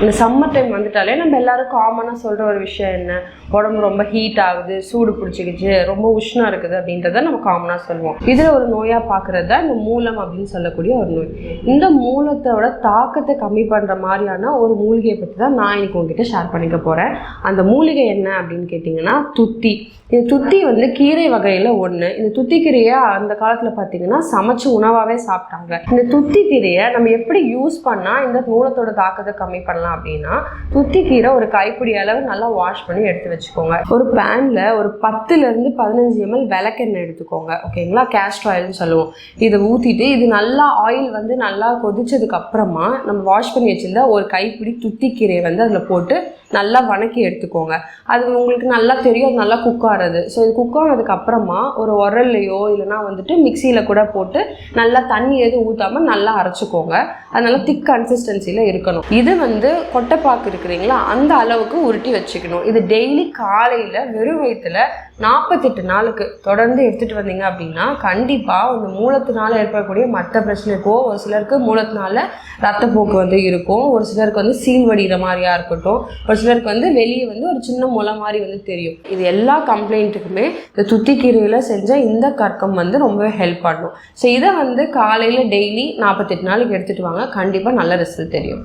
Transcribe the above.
இந்த summer time வந்துட்டாலே நம்ம எல்லாரும் காமனாக சொல்கிற ஒரு விஷயம் என்ன, உடம்பு ரொம்ப ஹீட் ஆகுது, சூடு பிடிச்சிக்கிச்சு, ரொம்ப உஷ்ணம் இருக்குது அப்படின்றத நம்ம காமனாக சொல்லுவோம். இதில் ஒரு நோயாக பார்க்குறது தான் இந்த மூலம் அப்படின்னு சொல்லக்கூடிய ஒரு நோய். இந்த மூலத்தோட தாக்கத்தை கம்மி பண்ணுற மாதிரியான ஒரு மூலிகையை பற்றி தான் நான் இன்னைக்கு உங்ககிட்ட ஷேர் பண்ணிக்க போகிறேன். அந்த மூலிகை என்ன அப்படின்னு கேட்டிங்கன்னா துத்தி. இந்த துத்தி கீரை வகையில் ஒன்று. இந்த துத்தி கீரையை அந்த காலத்தில் பார்த்தீங்கன்னா சமைச்சு உணவாகவே சாப்பிட்டாங்க. இந்த துத்தி கீரையை நம்ம எப்படி யூஸ் பண்ணால் இந்த மூலத்தோட தாக்கத்தை கம்மி பண்ணலாம் அப்படின்னா, துத்தி கீரை ஒரு கைப்பிடி அளவு நல்லா வாஷ் பண்ணி எடுத்து வச்சுக்கோங்க. ஒரு பேனில் ஒரு 10 to 15 ml விளக்கெண்ணெய் எடுத்துக்கோங்க. ஓகேங்களா, கேஸ்டர் ஆயில்னு சொல்லுவோம். இதை ஊற்றிட்டு இது நல்லா ஆயில் நல்லா கொதிச்சதுக்கு அப்புறமா நம்ம வாஷ் பண்ணி வச்சிருந்தா ஒரு கைப்பிடி துத்தி கீரையை அதில் போட்டு நல்லா வணக்கி எடுத்துக்கோங்க. அது உங்களுக்கு நல்லா தெரியும், அது நல்லா குக் ஆகிறது. ஸோ இது குக் ஆனதுக்கு அப்புறமா ஒரு உரல்லையோ இல்லைனா மிக்சியில் கூட போட்டு நல்லா தண்ணி எதுவும் ஊற்றாமல் நல்லா அரைச்சிக்கோங்க. அதனால திக் கன்சிஸ்டன்சியில் இருக்கணும். இது கொட்டைப்பாக்கு இருக்குறீங்களா, அந்த அளவுக்கு உருட்டி வச்சுக்கணும். இது டெய்லி காலையில் வெறும் வயிற்றுல 48 நாளுக்கு தொடர்ந்து எடுத்துகிட்டு வந்தீங்க அப்படின்னா கண்டிப்பாக இந்த மூலத்தினால ஏற்படக்கூடிய மற்ற பிரச்சனைக்கோ, ஒரு சிலருக்கு மூலத்தினால ரத்தப்போக்கு இருக்கும், ஒரு சிலருக்கு சீல் வடிகிற மாதிரியா இருக்கட்டும், ஒரு சிலருக்கு வெளியே ஒரு சின்ன முளை மாதிரி தெரியும். இது எல்லா கம்ப்ளைண்ட்டுக்குமே இந்த துத்திக்கீரையில் செஞ்ச இந்த கற்கம் ரொம்பவே ஹெல்ப் பண்ணும். ஸோ இதை காலையில் டெய்லி 48 நாளுக்கு எடுத்துகிட்டு வாங்க, கண்டிப்பாக நல்ல ரிசல்ட் தெரியும்.